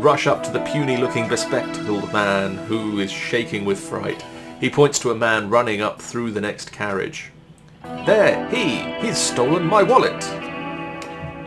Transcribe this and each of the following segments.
rush up to the puny-looking bespectacled man who is shaking with fright. He points to a man running up through the next carriage. There, he's stolen my wallet.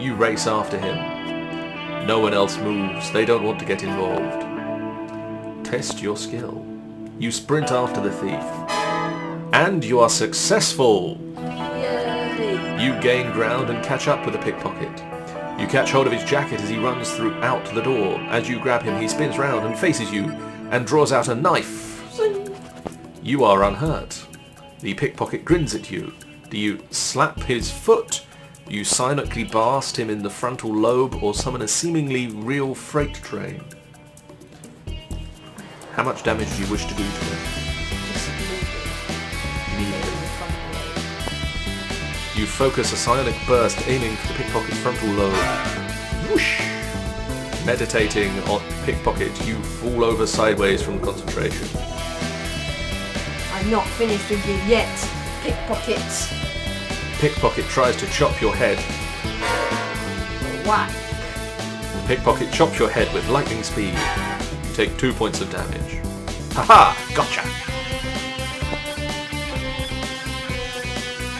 You race after him. No one else moves. They don't want to get involved. Test your skill. You sprint after the thief. And you are successful! Yay. You gain ground and catch up with the pickpocket. You catch hold of his jacket as he runs out the door. As you grab him, he spins round and faces you and draws out a knife. You are unhurt. The pickpocket grins at you. Do you slap his foot? You silently blast him in the frontal lobe or summon a seemingly real freight train. How much damage do you wish to do to him? You focus a psionic burst aiming for the pickpocket's frontal lobe. Whoosh! Meditating on pickpocket, you fall over sideways from concentration. I'm not finished with you yet, pickpockets. Pickpocket tries to chop your head. Whack. The pickpocket chops your head with lightning speed. You take 2 points of damage. Haha! Gotcha!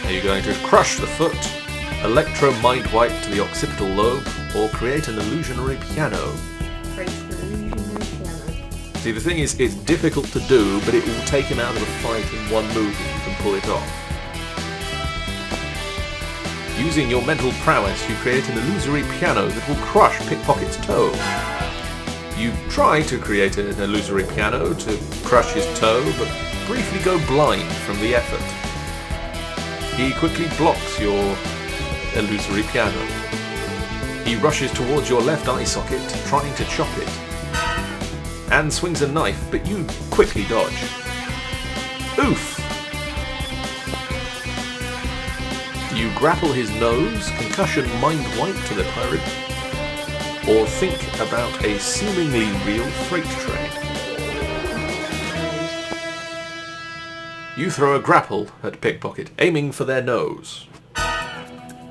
Are you going to crush the foot, electro mind wipe to the occipital lobe, or create an illusionary piano? Create an illusionary piano. See, the thing is, it's difficult to do, but it will take him out of the fight in one move if you can pull it off. Using your mental prowess, you create an illusory piano that will crush Pickpocket's toe. You try to create an illusory piano to crush his toe, but briefly go blind from the effort. He quickly blocks your illusory piano. He rushes towards your left eye socket, trying to chop it, and swings a knife, but you quickly dodge. Oof! You grapple his nose, concussion mind wipe to the pirate, or think about a seemingly real freight train. You throw a grapple at Pickpocket, aiming for their nose.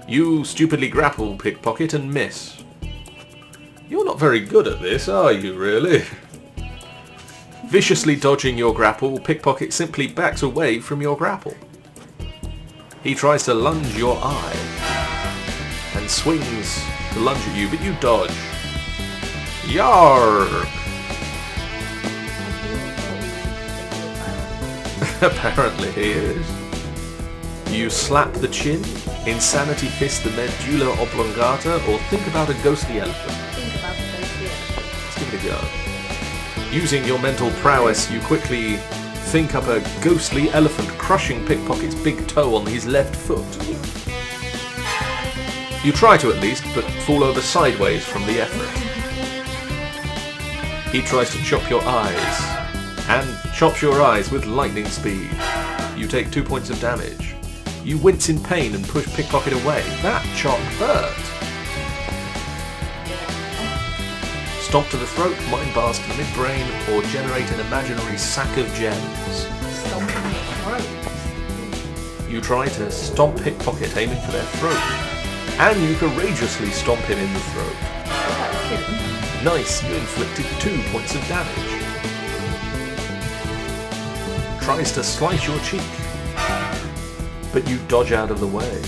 You stupidly grapple Pickpocket and miss. You're not very good at this, are you, really? Viciously dodging your grapple, Pickpocket simply backs away from your grapple. He tries to lunge your eye, and swings to lunge at you, but you dodge. Yarg! Apparently he is. You slap the chin, insanity fist the medulla oblongata, or think about a ghostly elephant. Think about the ghostly elephant. Let's give it a go. Using your mental prowess, you quickly think up a ghostly elephant crushing Pickpocket's big toe on his left foot. You try to at least, but fall over sideways from the effort. He tries to chop your eyes, and chops your eyes with lightning speed. You take 2 points of damage. You wince in pain and push Pickpocket away. That chop hurt. Stomp to the throat, mind blast to the midbrain, or generate an imaginary sack of gems. Stomp in the throat. You try to stomp Pickpocket, aiming for their throat. And you courageously stomp him in the throat. Nice, you inflicted 2 points of damage. Tries to slice your cheek, but you dodge out of the way.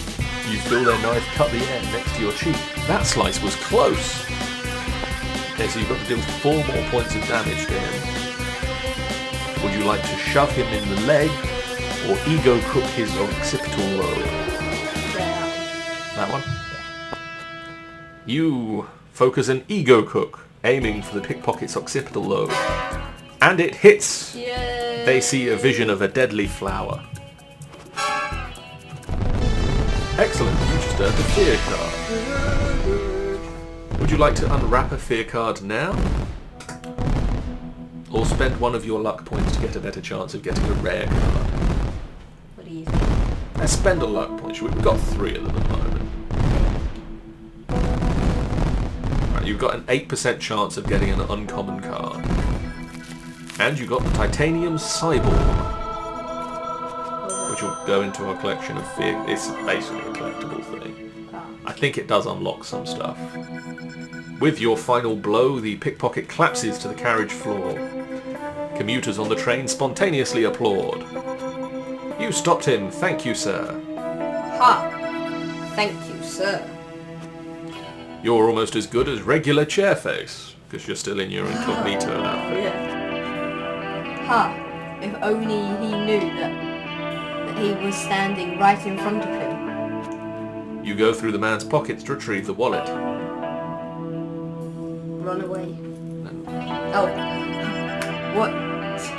You feel their knife cut the air next to your cheek. That slice was close. Okay, so you've got to deal 4 more points of damage to him. Would you like to shove him in the leg, or ego cook his occipital lobe? That one? You focus an ego cook, aiming for the Pickpocket's occipital lobe. And it hits! Yay. They see a vision of a deadly flower. Excellent, you just earned a fear card. Would you like to unwrap a fear card now? Or spend one of your luck points to get a better chance of getting a rare card? What do you think? Let's spend a luck point. We've got 3 of them at the moment. Right, you've got an 8% chance of getting an uncommon card. And you got the Titanium Cyborg, which will go into our collection of fear. It's basically a collectible thing. I think it does unlock some stuff. With your final blow, the pickpocket collapses to the carriage floor. Commuters on the train spontaneously applaud. You stopped him, thank you, sir. Ha! Thank you, sir. You're almost as good as Regular Chairface, because you're still in your incognito outfit. Yeah. Ha! If only he knew that he was standing right in front of him. You go through the man's pockets to retrieve the wallet. Run away. Oh. What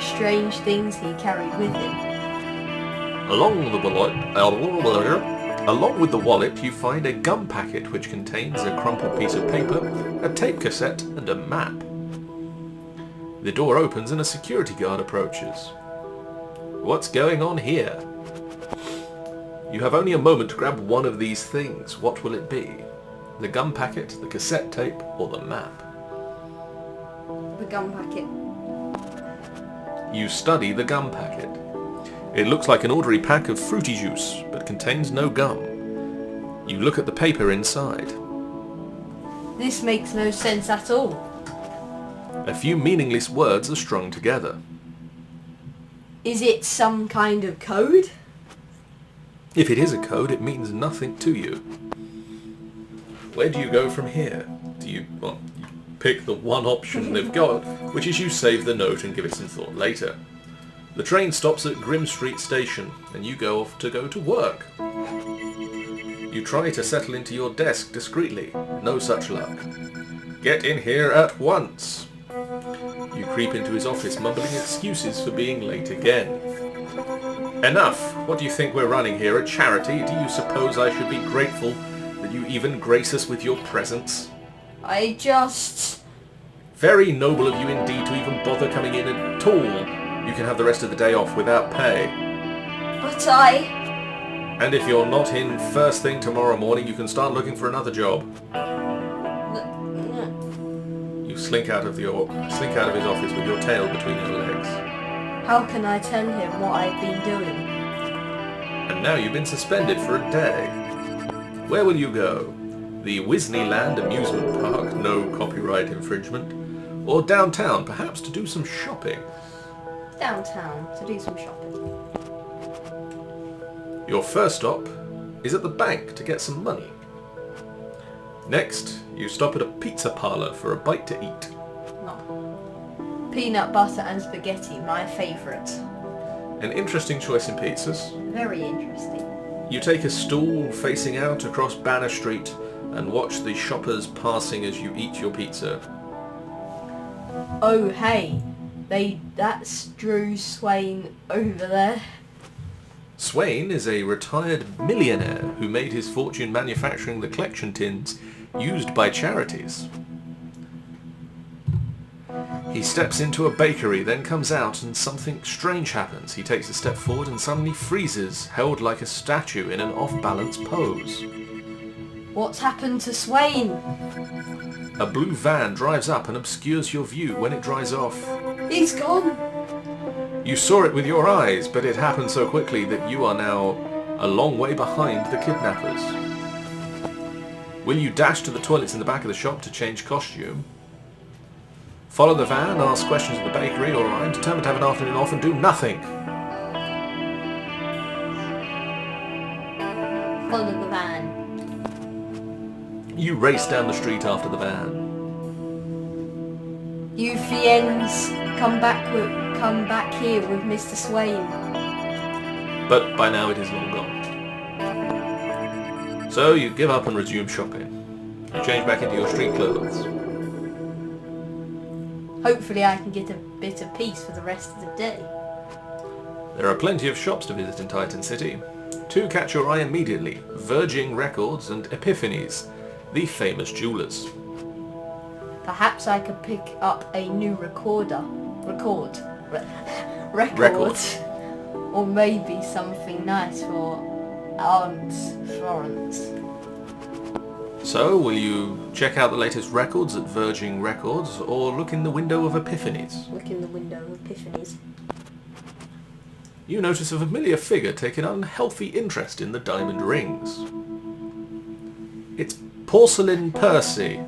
strange things he carried with him. Along with the wallet, you find a gum packet which contains a crumpled piece of paper, a tape cassette, and a map. The door opens and a security guard approaches. What's going on here? You have only a moment to grab one of these things. What will it be? The gum packet, the cassette tape, or the map? The gum packet. You study the gum packet. It looks like an ordinary pack of fruity juice, but contains no gum. You look at the paper inside. This makes no sense at all. A few meaningless words are strung together. Is it some kind of code? If it is a code, it means nothing to you. Where do you go from here? Do you pick the one option they've got, which is you save the note and give it some thought later. The train stops at Grim Street Station, and you go off to go to work. You try to settle into your desk discreetly. No such luck. Get in here at once. You creep into his office, mumbling excuses for being late again. Enough! What do you think we're running here? A charity? Do you suppose I should be grateful that you even grace us with your presence? I just... Very noble of you indeed to even bother coming in at all. You can have the rest of the day off without pay. But I... And if you're not in first thing tomorrow morning, you can start looking for another job. You slink out of his office with your tail between your legs. How can I tell him what I've been doing? And now you've been suspended for a day. Where will you go? The Disneyland amusement park, no copyright infringement. Or downtown, perhaps to do some shopping. Downtown, to do some shopping. Your first stop is at the bank to get some money. Next, you stop at a pizza parlour for a bite to eat. No. Peanut butter and spaghetti, my favourite. An interesting choice in pizzas. Very interesting. You take a stool facing out across Banner Street and watch the shoppers passing as you eat your pizza. Oh hey, that's Drew Swain over there. Swain is a retired millionaire who made his fortune manufacturing the collection tins used by charities. He steps into a bakery, then comes out and something strange happens. He takes a step forward and suddenly freezes, held like a statue in an off-balance pose. What's happened to Swain? A blue van drives up and obscures your view. When it dries off, He's gone. you saw it with your eyes, but it happened so quickly that you are now a long way behind the kidnappers. Will you dash to the toilets in the back of the shop to change costume? Follow the van, ask questions at the bakery, or I'm determined to have an afternoon off and do nothing. Follow the van. You race down the street after the van. You fiends, come back here with Mr. Swain. But by now it is long gone. So you give up and resume shopping. You change back into your street clothes. Hopefully I can get a bit of peace for the rest of the day. There are plenty of shops to visit in Titan City. Two catch your eye immediately: Virgin Records and Epiphanies, the famous jewellers. Perhaps I could pick up a new record. Or maybe something nice for Aunt Florence. So, will you check out the latest records at Virgin Records, or look in the window of Epiphanies? Look in the window of Epiphanies. You notice a familiar figure take an unhealthy interest in the diamond rings. It's Porcelain Percy.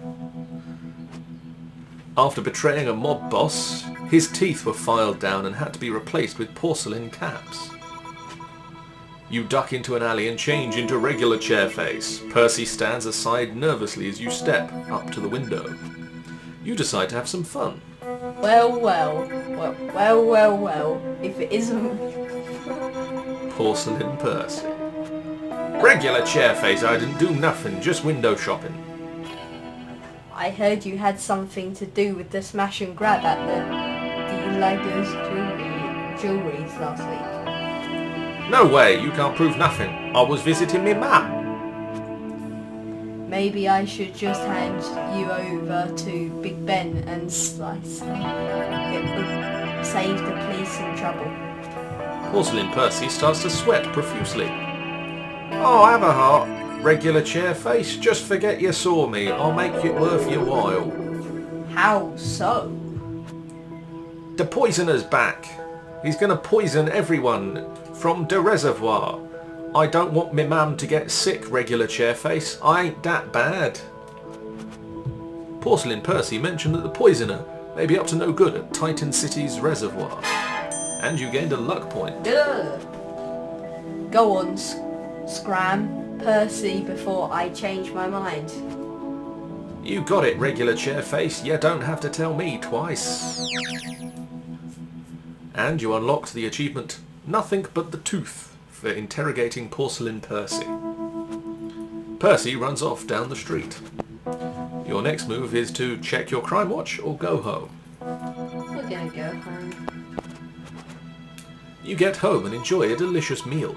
After betraying a mob boss, his teeth were filed down and had to be replaced with porcelain caps. You duck into an alley and change into Regular Chairface. Percy stands aside nervously as you step up to the window. You decide to have some fun. Well, if it isn't... Porcelain Percy. Regular Chairface, I didn't do nothing, just window shopping. I heard you had something to do with the smash and grab at the Lagos jewelries last week. No way, you can't prove nothing. I was visiting me mum. Maybe I should just hand you over to Big Ben and slice. It would save the police some trouble. Porcelain Percy starts to sweat profusely. Oh, have a heart. Regular Chairface, just forget you saw me. I'll make it worth your while. How so? The poisoner's back. He's gonna poison everyone from the reservoir. I don't want me mum to get sick, Regular Chairface. I ain't that bad. Porcelain Percy mentioned that the poisoner may be up to no good at Titan City's reservoir. And you gained a luck point. Duh. Go on, Scram. Percy before I change my mind. You got it, Regular Chairface. You don't have to tell me twice. And you unlocked the achievement Nothing But the Tooth for interrogating Porcelain Percy. Percy runs off down the street. Your next move is to check your crime watch or go home. We're gonna go home. You get home and enjoy a delicious meal.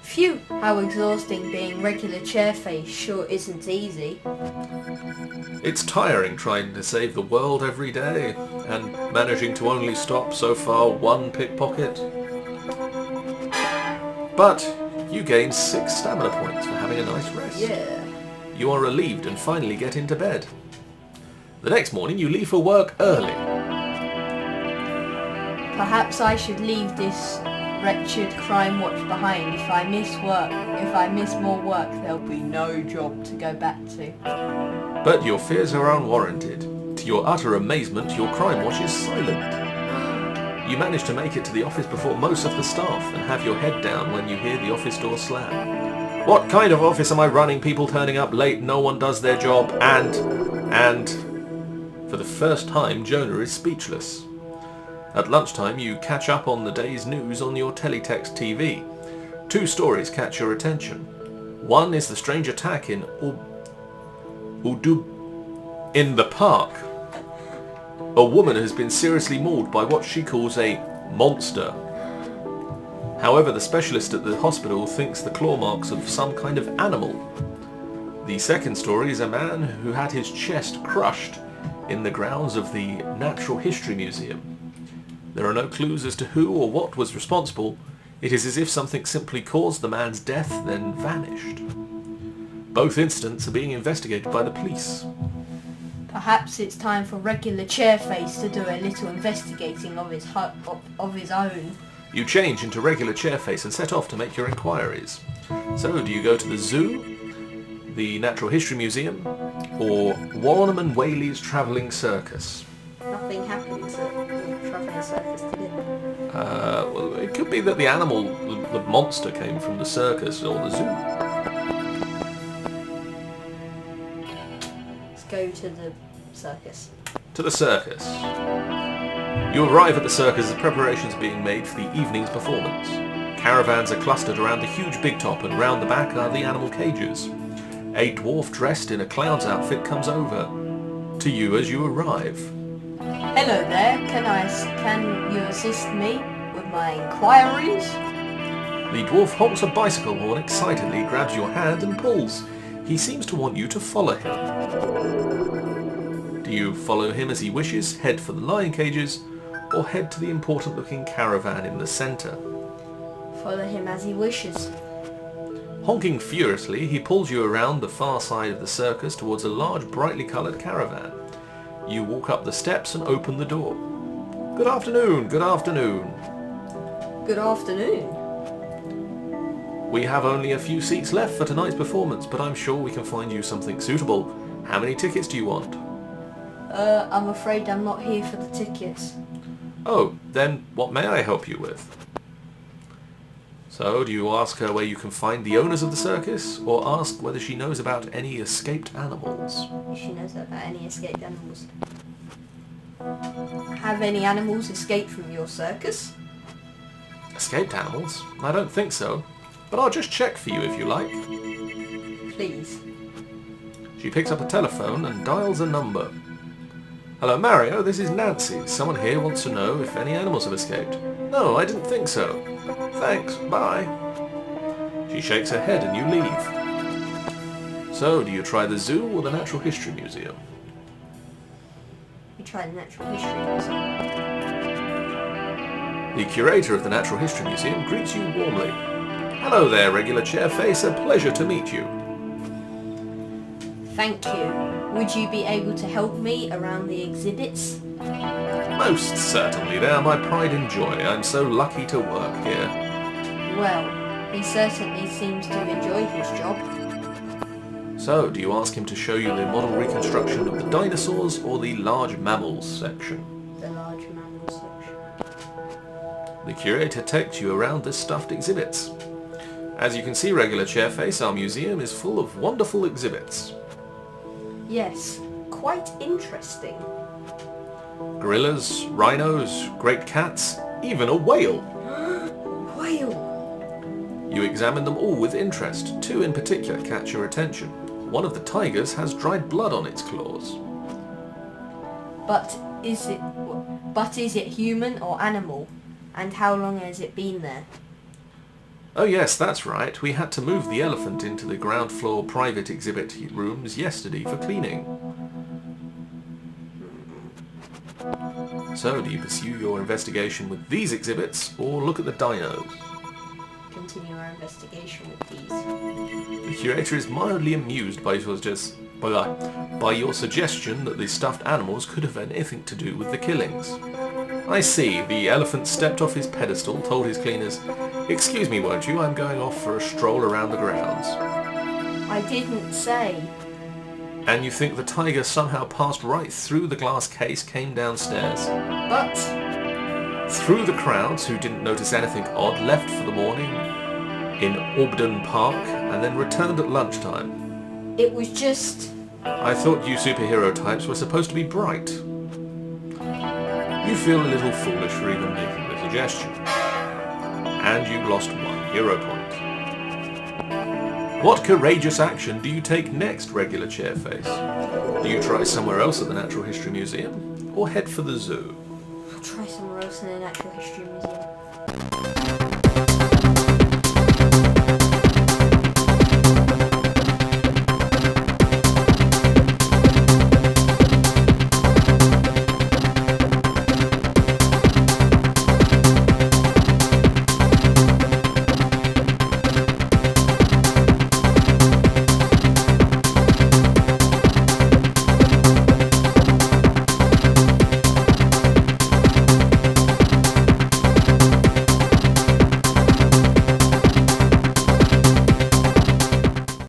Phew, how exhausting being Regular Chairface sure isn't easy. It's tiring trying to save the world every day and managing to only stop so far one pickpocket. But you gain 6 stamina points for having a nice rest. Yeah. You are relieved and finally get into bed. The next morning you leave for work early. Perhaps I should leave this wretched crime watch behind. If I miss more work, there'll be no job to go back to. But your fears are unwarranted. To your utter amazement, your crime watch is silent. You manage to make it to the office before most of the staff and have your head down when you hear the office door slam. What kind of office am I running? People turning up late, no one does their job, and... For the first time, Jonah is speechless. At lunchtime, you catch up on the day's news on your teletext TV. 2 stories catch your attention. One is the strange attack in in the park. A woman has been seriously mauled by what she calls a monster. However, the specialist at the hospital thinks the claw marks of some kind of animal. The second story is a man who had his chest crushed in the grounds of the Natural History Museum. There are no clues as to who or what was responsible. It is as if something simply caused the man's death, then vanished. Both incidents are being investigated by the police. Perhaps it's time for Regular Chairface to do a little investigating of his own. You change into Regular Chairface and set off to make your inquiries. So, do you go to the zoo, the Natural History Museum, or Warrenham and Whaley's Travelling Circus? Nothing happened to the travelling circus, did it? Well, it could be that the animal, the monster, came from the circus or the zoo. Let's go to the circus. To the circus. You arrive at the circus as preparations are being made for the evening's performance. Caravans are clustered around the huge big top, and round the back are the animal cages. A dwarf dressed in a clown's outfit comes over to you as you arrive. Hello there, can you assist me with my inquiries? The dwarf honks a bicycle horn excitedly, grabs your hand and pulls. He seems to want you to follow him. Do you follow him as he wishes, head for the lion cages, or head to the important looking caravan in the centre? Follow him as he wishes. Honking furiously, he pulls you around the far side of the circus towards a large brightly coloured caravan. You walk up the steps and open the door. Good afternoon, good afternoon. Good afternoon. We have only a few seats left for tonight's performance, but I'm sure we can find you something suitable. How many tickets do you want? I'm afraid I'm not here for the tickets. Oh, then what may I help you with? So, do you ask her where you can find the owners of the circus, or ask whether she knows about any escaped animals? If she knows about any escaped animals. Have any animals escaped from your circus? Escaped animals? I don't think so, but I'll just check for you if you like. Please. She picks up a telephone and dials a number. Hello Mario, this is Nancy. Someone here wants to know if any animals have escaped. No, I didn't think so. Thanks, bye. She shakes her head and you leave. So, do you try the zoo or the Natural History Museum? We try the Natural History Museum. The curator of the Natural History Museum greets you warmly. Hello there, Regular Chairface, a pleasure to meet you. Thank you. Would you be able to help me around the exhibits? Most certainly, they are my pride and joy. I'm so lucky to work here. Well, he certainly seems to enjoy his job. So, do you ask him to show you the model reconstruction of the dinosaurs or the large mammals section? The large mammals section. The curator takes you around the stuffed exhibits. As you can see, Regular Chairface, our museum is full of wonderful exhibits. Yes, quite interesting. Gorillas, rhinos, great cats, even a whale. Whale! You examine them all with interest. Two in particular catch your attention. One of the tigers has dried blood on its claws. But is it human or animal? And how long has it been there? Oh yes, that's right. We had to move the elephant into the ground floor private exhibit rooms yesterday for cleaning. So, do you pursue your investigation with these exhibits, or look at the dinos? Continue our investigation with these. The curator is mildly amused by your suggestion that the stuffed animals could have had anything to do with the killings. I see. The elephant stepped off his pedestal, told his cleaners, "Excuse me, won't you? I'm going off for a stroll around the grounds." I didn't say. And you think the tiger somehow passed right through the glass case, came downstairs? But Through the crowds, who didn't notice anything odd, left for the morning in Aubden Park, and then returned at lunchtime. it was just... I thought you superhero types were supposed to be bright. You feel a little foolish for even making the suggestion. And you lost 1 hero point. What courageous action do you take next, Regular Chairface? Do you try somewhere else at the Natural History Museum, or head for the zoo? I'll try somewhere else in the Natural History Museum.